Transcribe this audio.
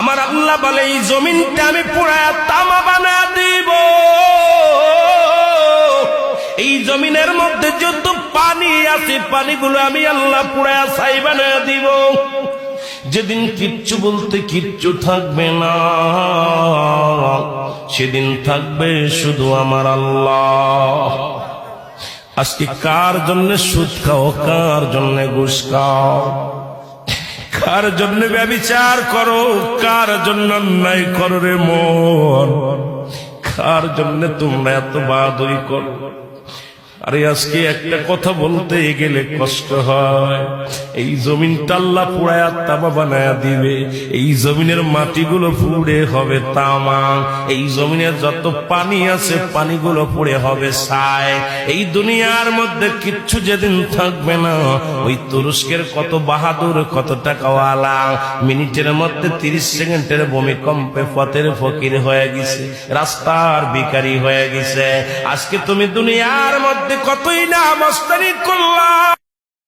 আমার আল্লাহ বলে এই জমিনটা আমি পুরায়া তামা বানা দিব। এই জমিনের মধ্যে যত পানি আছে পানিগুলো আমি আল্লাহ পুরায়া ছাই বানায়া দিব। যেদিন কিচ্ছু বলতে কিচ্ছু থাকবে না, সেদিন থাকবে শুধু আমার আল্লাহ। আজকে কার জন্য সুদ খাও, কার জন্য ঘুষ খাও, কার জন্য ব্যভিচার করো, কার জন্য অন্যায় করো রে মন, কার জন্য তোমরা এত বাহাদুরি করো? আরে আজকে একটা কথা বলতে গেলে কষ্ট হয়। এই জমিনটা আল্লাহ পুরায়া তামা বানায়া দিবে। এই জমিনের মাটিগুলো পুড়ে হবে তামা। এই জমিনের যত পানি আছে পানিগুলো পুড়ে হবে ছাই। এই দুনিয়ার মধ্যে কিচ্ছু যেদিন থাকবে না, ওই তুরস্কের কত বাহাদুর, কত টাকাওয়ালা মিনিটের মধ্যে 30 সেকেন্ডের ভূমিকম্পে পথের ফকির হয়ে গেছে, রাস্তার ভিখারি হয়ে গেছে। আজকে তুমি দুনিয়ার মধ্যে কতই না মস্তানি করলা,